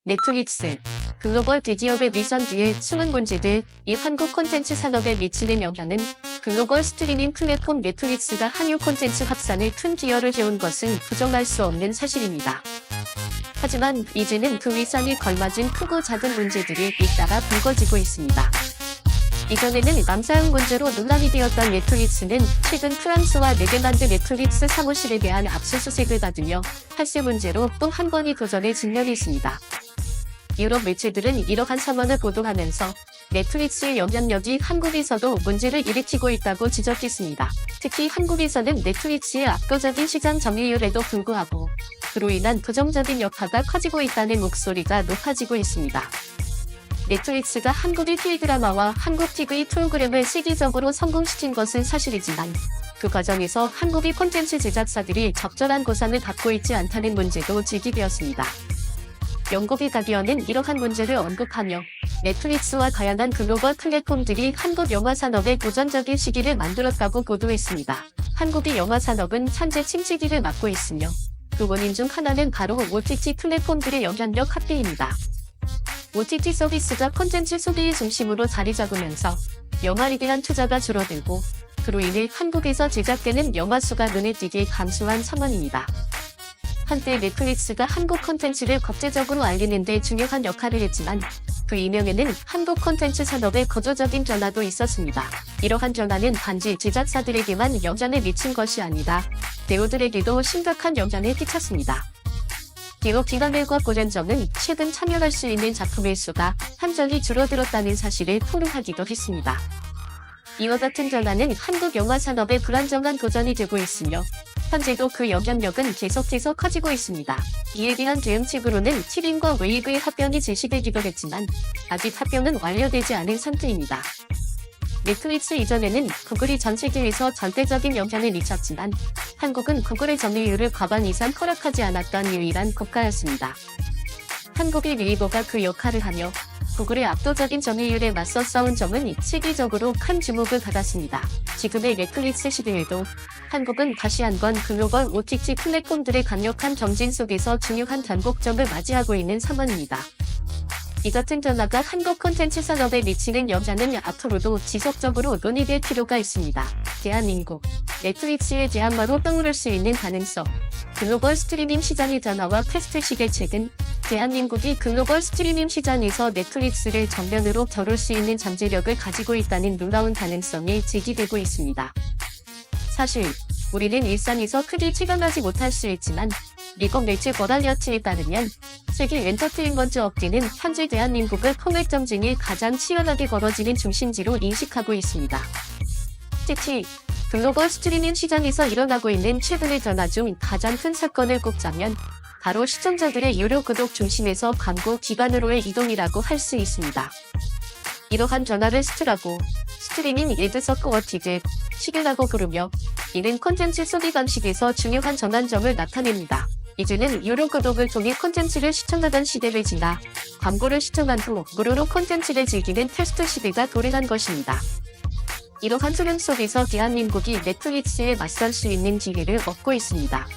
넷플릭스, 글로벌 대기업의 위선 뒤에 숨은 문제들, 이 한국 콘텐츠 산업에 미치는 영향은 글로벌 스트리밍 플랫폼 넷플릭스가 한류 콘텐츠 확산에 큰 기여를 해온 것은 부정할 수 없는 사실입니다. 하지만 이제는 그 위상에 걸맞은 크고 작은 문제들이 잇따라 불거지고 있습니다. 이전에는 남사형 문제로 논란이 되었던 넷플릭스는 최근 프랑스와 네덜란드 넷플릭스 사무실에 대한 압수수색을 받으며 탈세 문제로 또 한 번의 도전에 직면했습니다. 유럽 매체들은 이러한 상황을 보도하면서 넷플릭스의 영향력이 한국에서도 문제를 일으키고 있다고 지적했습니다. 특히 한국에서는 넷플릭스의 압도적인 시장 점유율에도 불구하고 그로 인한 부정적인 여파가 커지고 있다는 목소리가 높아지고 있습니다. 넷플릭스가 한국의 K-드라마와 한국 TV 프로그램을 세계적으로 성공시킨 것은 사실이지만 그 과정에서 한국의 콘텐츠 제작사들이 적절한 보상을 받고 있지 않다는 문제도 제기되었습니다. 영국의 가디언은 이러한 문제를 언급하며 넷플릭스와 다양한 글로벌 플랫폼들이 한국 영화 산업에 도전적인 시기를 만들었다고 보도했습니다. 한국의 영화 산업은 현재 침체기를 맞고 있으며 그 원인 중 하나는 바로 OTT 플랫폼들의 영향력 확대입니다. OTT 서비스가 콘텐츠 소비의 중심으로 자리 잡으면서 영화에 대한 투자가 줄어들고 그로 인해 한국에서 제작되는 영화 수가 눈에 띄게 감소한 상황입니다. 한때 넷플릭스가 한국 콘텐츠를国際적으로 알리는 데 중요한 역할을 했지만 그 이면에는 한국 콘텐츠 산업의 거조적인 변화도 있었습니다. 이러한 변화는 단지 제작사들에게만 영향을 미친 것이 아니다. 배우들에게도 심각한 영향을 끼쳤습니다. 기록 기관들과 고전정은 최근 참여할 수 있는 작품의 수가 한정이 줄어들었다는 사실을 토로하기도 했습니다. 이와 같은 변화는 한국 영화 산업에 불안정한 도전이 되고 있으며 현재도 그 영향력은 계속해서 커지고 있습니다. 이에 대한 대응책으로는 티빙과 웨이브의 합병이 제시되기도 했지만 아직 합병은 완료되지 않은 상태입니다. 넷플릭스 이전에는 구글이 전 세계에서 절대적인 영향을 미쳤지만 한국은 구글의 점유율을 과반 이상 허락하지 않았던 유일한 국가였습니다. 한국의 네이버가 그 역할을 하며 구글의 압도적인 점유율에 맞서 싸운 점은 세계적으로 큰 주목을 받았습니다. 지금의 넷플릭스 시대에도 한국은 다시 한번 글로벌 OTT 플랫폼들의 강력한 경쟁 속에서 중요한 변곡점을 맞이하고 있는 상황입니다. 이 같은 변화가 한국 콘텐츠 산업에 미치는 영향은 앞으로도 지속적으로 논의될 필요가 있습니다. 대한민국, 넷플릭스의 대안마로 떠오를 수 있는 가능성, 글로벌 스트리밍 시장의 변화와 패스트 시대 최근 대한민국이 글로벌 스트리밍 시장에서 넷플릭스를 정면으로 겨룰 수 있는 잠재력을 가지고 있다는 놀라운 가능성이 제기되고 있습니다. 사실 우리는 일상에서 크게 체감하지 못할 수 있지만 미국 매체 버달리어트에 따르면 세계 엔터테인먼트 업계는 현재 대한민국을 포맷 경쟁이 가장 치열하게 벌어지는 중심지로 인식하고 있습니다. 특히 글로벌 스트리밍 시장에서 일어나고 있는 최근의 변화 중 가장 큰 사건을 꼽자면 바로 시청자들의 유료 구독 중심에서 광고 기반으로의 이동이라고 할 수 있습니다. 이러한 변화를 스트리밍 에드서크워티드 시기라고 부르며 이는 콘텐츠 소비 방식에서 중요한 전환점을 나타냅니다. 이제는 유료 구독을 통해 콘텐츠를 시청하던 시대를 지나 광고를 시청한 후 무료로 콘텐츠를 즐기는 테스트 시대가 도래한 것입니다. 이러한 흐름 속에서 대한민국이 넷플릭스에 맞설 수 있는 기회를 얻고 있습니다.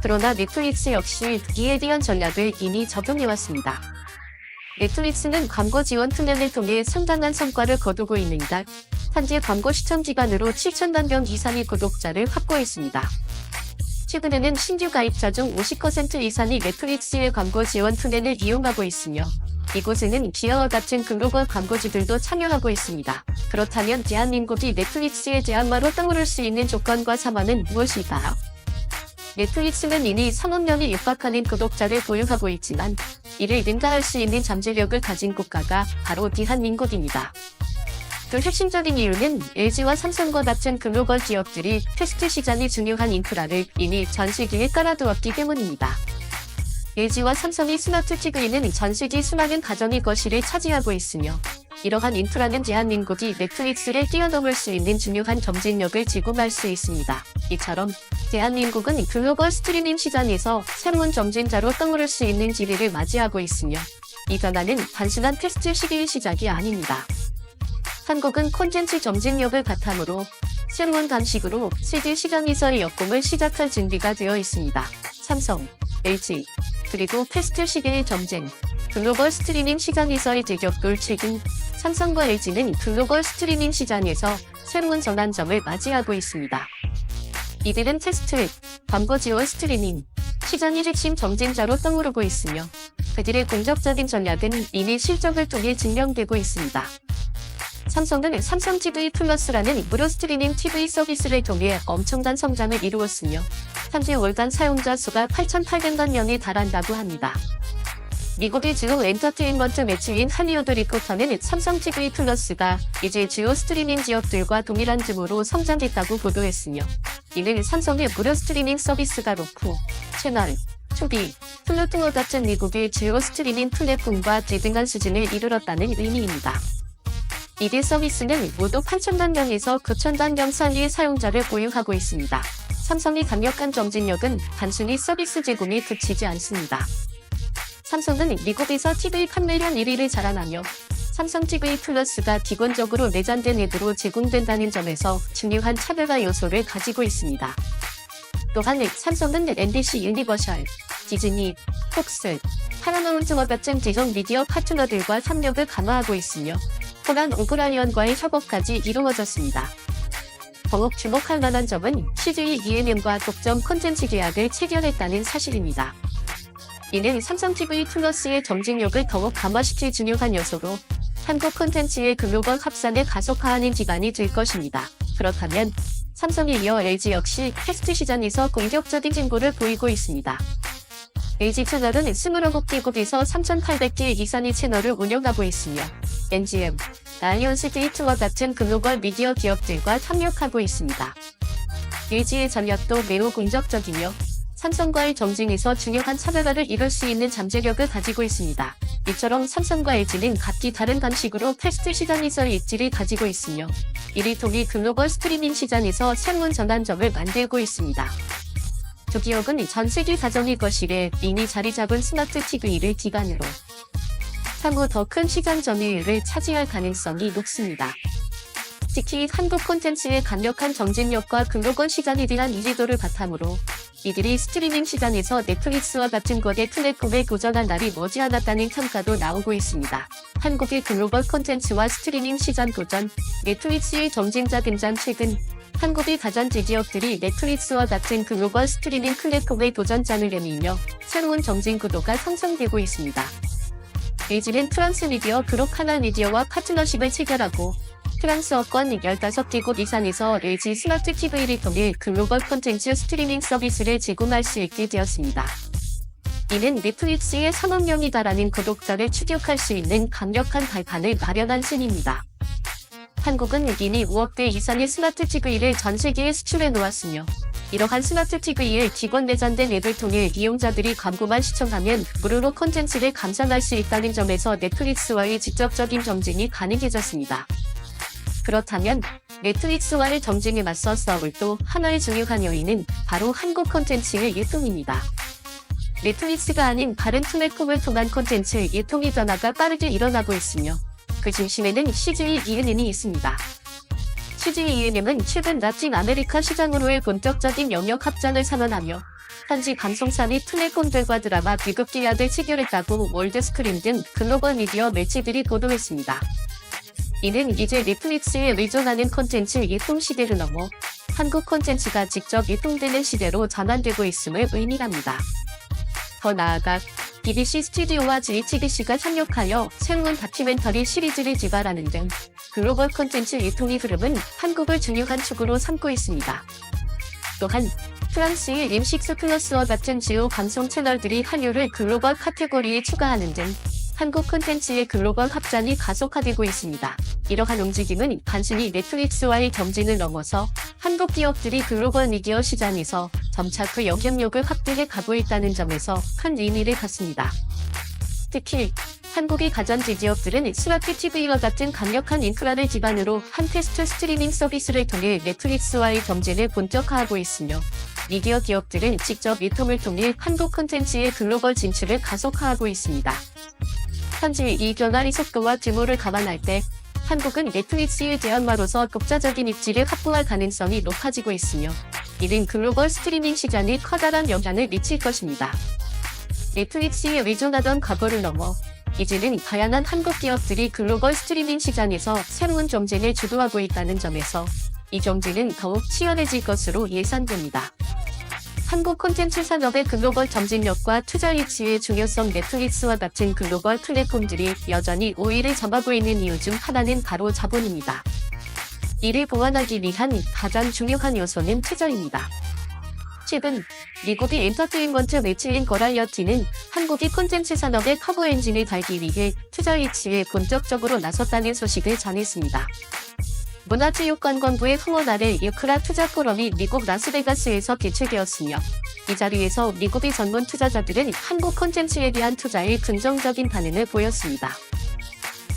그러나 넷플릭스 역시 이에 대한 전략을 이미 적용해왔습니다. 넷플릭스는 광고 지원 플랜을 통해 상당한 성과를 거두고 있는데 현재 광고 시청 기반으로 7천만 명 이상의 구독자를 확보했습니다. 최근에는 신규 가입자 중 50% 이상이 넷플릭스의 광고 지원 플랜을 이용하고 있으며 이곳에는 기아와 같은 글로벌 광고주들도 참여하고 있습니다. 그렇다면 대한민국이 넷플릭스의 대안마로 떠오를 수 있는 조건과 상황은 무엇일까요? 넷플릭스는 이미 3억 명이 육박하는 구독자를 보유하고 있지만 이를 능가할 수 있는 잠재력을 가진 국가가 바로 대한민국입니다. 그 핵심적인 이유는 LG와 삼성과 같은 글로벌 기업들이 패스트 시장의 중요한 인프라를 이미 전 세계에 깔아두었기 때문입니다. LG와 삼성의 스마트 TV는 전 세계 수많은 가정의 거실을 차지하고 있으며 이러한 인프라는 대한민국이 넷플릭스를 뛰어넘을 수 있는 중요한 경쟁력을 제공할 수 있습니다. 이처럼 대한민국은 글로벌 스트리밍 시장에서 새로운 경쟁자로 떠오를 수 있는 기회를 맞이하고 있으며 이 변화는 단순한 패스트 시기의 시작이 아닙니다. 한국은 콘텐츠 경쟁력을 바탕으로 새로운 방식으로 세계 시장에서의 역공을 시작할 준비가 되어 있습니다. 삼성, LG, 그리고 패스트 시대의 전쟁, 글로벌 스트리밍 시장에서의 대격돌. 최근 삼성과 LG는 글로벌 스트리밍 시장에서 새로운 전환점을 맞이하고 있습니다. 이들은 테스트, 광고 지원 스트리밍, 시장의 핵심 경쟁자로 떠오르고 있으며 그들의 공격적인 전략은 이미 실적을 통해 증명되고 있습니다. 삼성은 삼성 TV 플러스라는 무료 스트리밍 TV 서비스를 통해 엄청난 성장을 이루었으며 현재 월간 사용자 수가 8,800만 명에 달한다고 합니다. 미국의 주요 엔터테인먼트 매체인 할리우드 리포터는 삼성 TV 플러스가 이제 주요 스트리밍 지역들과 동일한 규모로 성장했다고 보도했으며 이는 삼성의 무료 스트리밍 서비스가 roku, 채널, 투비, 플루 등과 같은 미국의 주요 스트리밍 플랫폼과 대등한 수준을 이르렀다는 의미입니다. 이들 서비스는 모두 8천만 명에서 9천만 명 사이의 사용자를 보유하고 있습니다. 삼성의 강력한 경쟁력은 단순히 서비스 제공에 그치지 않습니다. 삼성은 미국에서 TV 판매량 1위를 자랑하며 삼성 TV 플러스가 기본적으로 내장된 앱으로 제공된다는 점에서 중요한 차별화 요소를 가지고 있습니다. 또한 삼성은 MBC 유니버셜, 디즈니, 폭스, 파라마운트와 같은 대형 미디어 파트너들과 협력을 강화하고 있으며 호란 오브라이언과의 협업까지 이루어졌습니다. 더욱 주목할 만한 점은 CJ ENM과 독점 콘텐츠 계약을 체결했다는 사실입니다. 이는 삼성 TV 플러스의 경쟁력을 더욱 강화시킬 중요한 요소로 한국 콘텐츠의 글로벌 확산을 가속화하는 기반이 될 것입니다. 그렇다면 삼성에 이어 LG 역시 패스트 시장에서 공격적인 진보를 보이고 있습니다. LG 채널은 29개국에서 3,800개 이상의 채널을 운영하고 있으며 MGM, 라이온스 게이트와 같은 글로벌 미디어 기업들과 협력하고 있습니다. LG의 전략도 매우 공격적이며 삼성과의 경쟁에서 중요한 차별화를 이룰 수 있는 잠재력을 가지고 있습니다. 이처럼 삼성과 LG는 각기 다른 방식으로 패스트 시장에서의 입지를 가지고 있으며 이를 통해 글로벌 스트리밍 시장에서 새로운 전환점을 만들고 있습니다. 두 기업은 전 세계 가정의 거실에 이미 자리 잡은 스마트 TV를 기반으로 향후 더 큰 시장 점유율을 차지할 가능성이 높습니다. 특히 한국 콘텐츠의 강력한 경쟁력과 글로벌 시장에 대한 이해도를 바탕으로 이들이 스트리밍 시장에서 넷플릭스와 같은 거대 플랫폼에 도전할 날이 머지않았다는 평가도 나오고 있습니다. 한국의 글로벌 콘텐츠와 스트리밍 시장 도전, 넷플릭스의 경쟁자 등장. 최근 한국의 가전 대기업들이 넷플릭스와 같은 글로벌 스트리밍 플랫폼의 도전장을 내밀며 새로운 경쟁 구도가 형성되고 있습니다. LG는 프랑스 미디어 그룹 하나 미디어와 파트너십을 체결하고 프랑스어권 15개국 이상에서 LG 스마트 TV를 통해 글로벌 콘텐츠 스트리밍 서비스를 제공할 수 있게 되었습니다. 이는 넷플릭스의 3억 명이 달하는 구독자를 추격할 수 있는 강력한 발판을 마련한 셈입니다. 한국은 이미 5억대 이상의 스마트 TV를 전 세계에 수출해 놓았으며 이러한 스마트 TV에 기본 내장된 앱을 통해 이용자들이 광고만 시청하면 무료로 콘텐츠를 감상할 수 있다는 점에서 넷플릭스와의 직접적인 경쟁이 가능해졌습니다. 그렇다면 넷플릭스와의 경쟁에 맞서 싸울 또 하나의 중요한 요인은 바로 한국 콘텐츠의 유통입니다. 넷플릭스가 아닌 다른 플랫폼을 통한 콘텐츠 유통의 변화가 빠르게 일어나고 있으며 그 중심에는 CJ ENM이 있습니다. CJ ENM은 최근 라틴 아메리카 시장으로의 본격적인 영역 확장을 선언하며 현지 방송사 및 플랫폼들과 드라마 비급 계약을 체결했다고 월드스크린 등 글로벌 미디어 매체들이 보도했습니다. 이는 이제 넷플릭스에 의존하는 콘텐츠 유통 시대를 넘어 한국 콘텐츠가 직접 유통되는 시대로 전환되고 있음을 의미합니다. 더 나아가 BBC 스튜디오와 JTBC가 협력하여 새로운 다큐멘터리 시리즈를 개발하는 등 글로벌 콘텐츠 유통의 흐름은 한국을 중요한 축으로 삼고 있습니다. 또한 프랑스의 M6 플러스와 같은 주요 방송 채널들이 한류를 글로벌 카테고리에 추가하는 등 한국 콘텐츠의 글로벌 확장이 가속화되고 있습니다. 이러한 움직임은 단순히 넷플릭스와의 경쟁을 넘어서 한국 기업들이 글로벌 미디어 시장에서 점차 그 영향력을 확대해 가고 있다는 점에서 큰 의미를 갖습니다. 특히 한국의 가전 대기업들은 스마트 TV와 같은 강력한 인프라를 기반으로 한 패스트 스트리밍 서비스를 통해 넷플릭스와의 경쟁을 본격화하고 있으며 미디어 기업들은 직접 유통을 통해 한국 콘텐츠의 글로벌 진출을 가속화하고 있습니다. 현재 이 변화의 속도와 규모를 감안할 때 한국은 넷플릭스의 대안마로서 독자적인 입지를 확보할 가능성이 높아지고 있으며 이는 글로벌 스트리밍 시장에 커다란 영향을 미칠 것입니다. 넷플릭스에 의존하던 과거를 넘어 이제는 다양한 한국 기업들이 글로벌 스트리밍 시장에서 새로운 경쟁을 주도하고 있다는 점에서 이 경쟁은 더욱 치열해질 것으로 예상됩니다. 한국 콘텐츠 산업의 글로벌 점진력과 투자 위치의 중요성 넷플릭스와 같은 글로벌 플랫폼들이 여전히 우위를 점하고 있는 이유 중 하나는 바로 자본입니다. 이를 보완하기 위한 가장 중요한 요소는 투자입니다. 최근 미국의 엔터테인먼트 매체인 버라이어티는 한국이 콘텐츠 산업의 커브 엔진을 달기 위해 투자 위치에 본격적으로 나섰다는 소식을 전했습니다. 문화체육관광부의 후원 아래 유크라 투자 포럼이 미국 라스베가스에서 개최되었으며 이 자리에서 미국의 전문 투자자들은 한국 콘텐츠에 대한 투자에 긍정적인 반응을 보였습니다.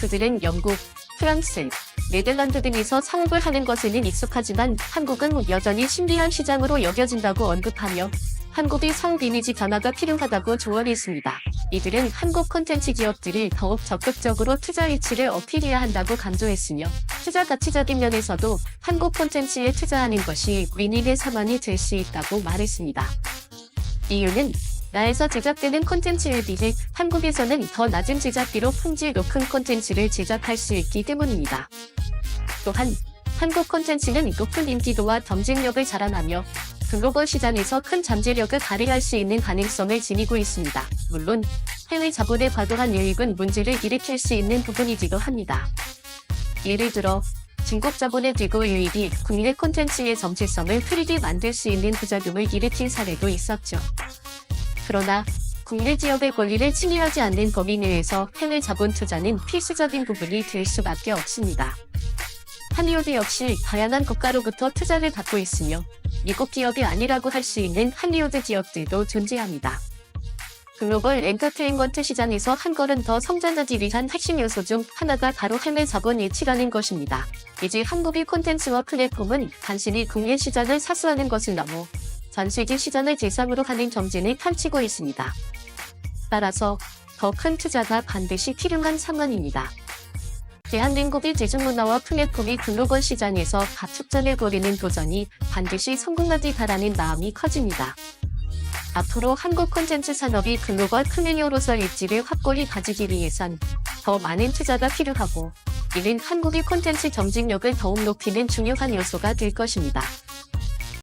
그들은 영국, 프랑스, 네덜란드 등에서 창업을 하는 것에는 익숙하지만 한국은 여전히 신비한 시장으로 여겨진다고 언급하며 한국의 창업 이미지 변화가 필요하다고 조언했습니다. 이들은 한국 콘텐츠 기업들이 더욱 적극적으로 투자 위치를 어필해야 한다고 강조했으며 투자 가치적인 면에서도 한국 콘텐츠에 투자하는 것이 윈윈의 상황이 될 수 있다고 말했습니다. 이유는 나에서 제작되는 콘텐츠에 비해 한국에서는 더 낮은 제작비로 품질 높은 콘텐츠를 제작할 수 있기 때문입니다. 또한 한국 콘텐츠는 높은 인기도와 경쟁력을 자랑하며 글로벌 시장에서 큰 잠재력을 발휘할 수 있는 가능성을 지니고 있습니다. 물론 해외 자본의 과도한 유입은 문제를 일으킬 수 있는 부분이기도 합니다. 예를 들어 중국 자본의 대거 유입이 국내 콘텐츠의 정체성을 흐리게 만들 수 있는 부작용을 일으킨 사례도 있었죠. 그러나 국내 기업의 권리를 침해하지 않는 범위 내에서 해외 자본 투자는 필수적인 부분이 될 수밖에 없습니다. 할리우드 역시 다양한 국가로부터 투자를 받고 있으며 미국 기업이 아니라고 할 수 있는 할리우드 기업들도 존재합니다. 글로벌 엔터테인먼트 시장에서 한 걸음 더 성장하기 위한 핵심 요소 중 하나가 바로 해외 자본 유치라는 것입니다. 이제 한국의 콘텐츠와 플랫폼은 단순히 국내 시장을 사수하는 것을 넘어 전 세계 시장을 대상으로 하는 경쟁을 펼치고 있습니다. 따라서 더 큰 투자가 반드시 필요한 상황입니다. 대한민국의 대중문화와 플랫폼이 글로벌 시장에서 가축전을 벌이는 도전이 반드시 성공하길 바라는 마음이 커집니다. 앞으로 한국 콘텐츠 산업이 글로벌 플레이어로서 입지를 확고히 가지기 위해선 더 많은 투자가 필요하고 이는 한국의 콘텐츠 경쟁력을 더욱 높이는 중요한 요소가 될 것입니다.